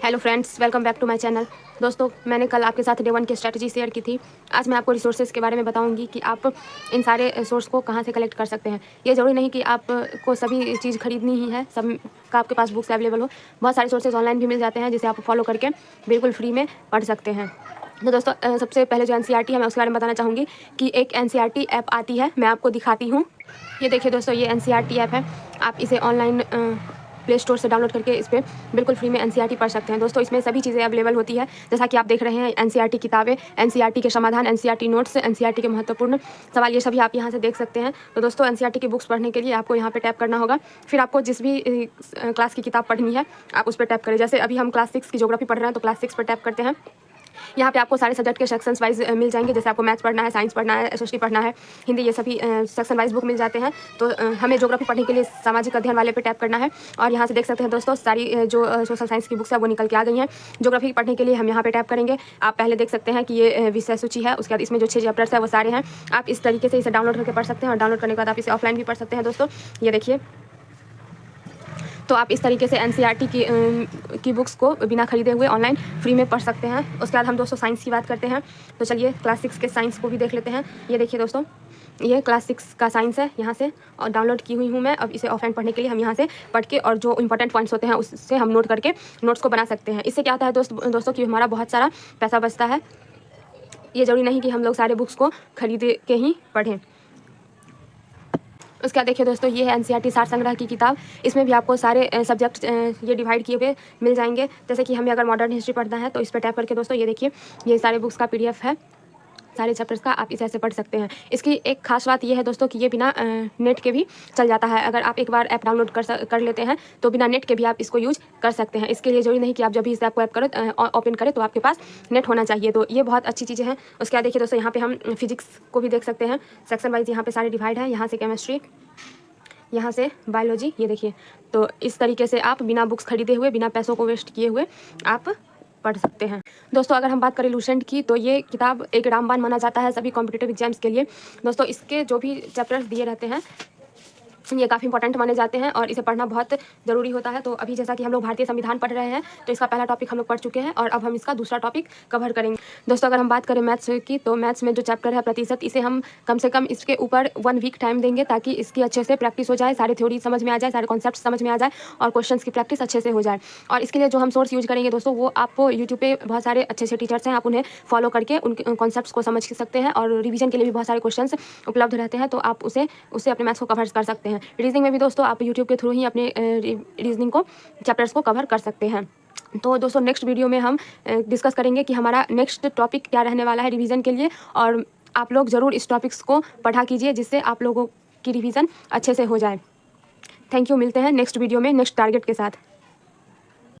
Hello friends, welcome back to my channel. दोस्तों, मैंने कल आपके साथ डे 1 की स्ट्रैटेजी शेयर की थी। आज मैं आपको रिसोर्सेज के बारे में बताऊंगी कि आप इन सारे सोर्स को कहां से कलेक्ट कर सकते हैं। ये ज़रूरी नहीं कि आपको सभी चीज़ खरीदनी ही है, सब का आपके पास बुक्स अवेलेबल हो। बहुत सारे सोर्सेज ऑनलाइन भी मिल जाते हैं जिसे आप फॉलो करके बिल्कुल फ्री में पढ़ सकते हैं। तो दोस्तों, सबसे पहले जो NCERT है मैं उसके बारे में बताना चाहूँगी कि एक NCERT ऐप आती है, मैं आपको दिखाती हूँ। ये देखिए दोस्तों, ये NCERT ऐप है। आप इसे ऑनलाइन प्ले स्टोर से डाउनलोड करके इस पर बिल्कुल फ्री में NCERT पढ़ सकते हैं। दोस्तों, इसमें सभी चीज़ें अवेलेबल होती है, जैसा कि आप देख रहे हैं। NCERT किताबें, NCERT के समाधान, NCERT नोट्स, NCERT के महत्वपूर्ण सवाल, ये सभी आप यहाँ से देख सकते हैं। तो दोस्तों, NCERT की बुक्स पढ़ने के लिए आपको यहाँ पे टैप करना होगा। फिर आपको जिस भी क्लास की किताब पढ़नी है आप उस पर टैप करें। जैसे अभी हम क्लास 6 की ज्योग्राफी पढ़ रहे हैं तो क्लास 6 पर टैप करते हैं। यहाँ पे आपको सारे सब्जेक्ट के सेक्शंस वाइज मिल जाएंगे। जैसे आपको मैथ्स पढ़ना है, साइंस पढ़ना है, SST पढ़ना है, हिंदी, ये सभी सेक्शन वाइज बुक मिल जाते हैं। तो हमें ज्योग्राफी पढ़ने के लिए सामाजिक अध्ययन वाले पे टैप करना है। और यहाँ से देख सकते हैं दोस्तों, सारी जो सोशल साइंस की बुक्स है वो निकल के आ गई हैं। ज्योग्राफी पढ़ने के लिए हम यहाँ पे टैप करेंगे। आप पहले देख सकते हैं कि ये विषय सूची है। उसके बाद इसमें जो 6 चैप्टर्स है वो सारे हैं। आप इस तरीके से इसे डाउनलोड करके पढ़ सकते हैं और डाउनलोड करने के बाद आप इसे ऑफलाइन भी पढ़ सकते हैं। दोस्तों, ये देखिए, तो आप इस तरीके से NCERT की बुक्स को बिना खरीदे हुए ऑनलाइन फ्री में पढ़ सकते हैं। उसके बाद हम दोस्तों साइंस की बात करते हैं। तो चलिए क्लास 6 के साइंस को भी देख लेते हैं। ये देखिए दोस्तों, ये क्लास 6 का साइंस है, यहाँ से और डाउनलोड की हुई हूँ मैं। अब इसे ऑफलाइन पढ़ने के लिए हम यहाँ से पढ़ के और जो इंपॉर्टेंट पॉइंट्स होते हैं उससे हम नोट करके नोट्स को बना सकते हैं। इससे क्या होता है दोस्तों कि हमारा बहुत सारा पैसा बचता है। ये ज़रूरी नहीं कि हम लोग सारे बुक्स को खरीद के ही पढ़ें। उसके बाद देखिए दोस्तों, ये है NCERT सार संग्रह की किताब। इसमें भी आपको सारे सब्जेक्ट ये डिवाइड किए हुए मिल जाएंगे। जैसे कि हमें अगर मॉडर्न हिस्ट्री पढ़ना है तो इस पर टैप करके दोस्तों ये देखिए, ये सारे बुक्स का PDF है, सारे चैप्टर्स का। आप इसे ऐसे पढ़ सकते हैं। इसकी एक खास बात यह है दोस्तों कि ये बिना नेट के भी चल जाता है। अगर आप एक बार ऐप डाउनलोड कर लेते हैं तो बिना नेट के भी आप इसको यूज कर सकते हैं। इसके लिए जरूरी नहीं कि आप जब भी इस ऐप को ओपन करें तो आपके पास नेट होना चाहिए। तो ये बहुत अच्छी चीज़ें हैं। उसके बाद देखिए दोस्तों, यहाँ पे हम फिजिक्स को भी देख सकते हैं। सेक्शन वाइज यहाँ पे सारे डिवाइड है। यहाँ से केमिस्ट्री, यहाँ से बायोलॉजी, ये देखिए। तो इस तरीके से आप बिना बुक्स खरीदे हुए, बिना पैसों को वेस्ट किए हुए आप पढ़ सकते हैं। दोस्तों, अगर हम बात करें लूसेंट की, तो ये किताब एक रामबाण माना जाता है सभी कॉम्पिटिटिव एग्जाम्स के लिए। दोस्तों, इसके जो भी चैप्टर्स दिए रहते हैं ये काफ़ी इंपॉर्टेंट माने जाते हैं और इसे पढ़ना बहुत ज़रूरी होता है। तो अभी जैसा कि हम लोग भारतीय संविधान पढ़ रहे हैं तो इसका पहला टॉपिक हम लोग पढ़ चुके हैं और अब हम इसका दूसरा टॉपिक कवर करेंगे। दोस्तों, अगर हम बात करें मैथ्स की, तो मैथ्स में जो चैप्टर है प्रतिशत, इसे हम कम से कम इसके ऊपर 1 वीक टाइम देंगे ताकि इसकी अच्छे से प्रैक्टिस हो जाए, सारी थ्योरी समझ में आ जाए, सारे कॉन्सेप्ट समझ में आ जाए और क्वेश्चन की प्रैक्टिस अच्छे से हो जाए। और इसके लिए जो हम सोर्स यूज करेंगे दोस्तों, वो आपको यूट्यूब पे बहुत सारे अच्छे अच्छे टीचर्स हैं, आप उन्हें फॉलो करके उनके कॉन्सेप्ट्स को समझ सकते हैं। और रिवीजन के लिए भी बहुत सारे क्वेश्चन उपलब्ध रहते हैं, तो आप उससे अपने मैथ्स को कवर कर सकते हैं। रीजनिंग में भी दोस्तों आप यूट्यूब के थ्रू ही अपने रीजनिंग को चैप्टर्स को कवर कर सकते हैं। तो दोस्तों, नेक्स्ट वीडियो में हम डिस्कस करेंगे कि हमारा नेक्स्ट टॉपिक क्या रहने वाला है रिवीजन के लिए। और आप लोग ज़रूर इस टॉपिक्स को पढ़ा कीजिए जिससे आप लोगों की रिवीजन अच्छे से हो जाए। Thank you. मिलते हैं नेक्स्ट वीडियो में नेक्स्ट टारगेट के साथ।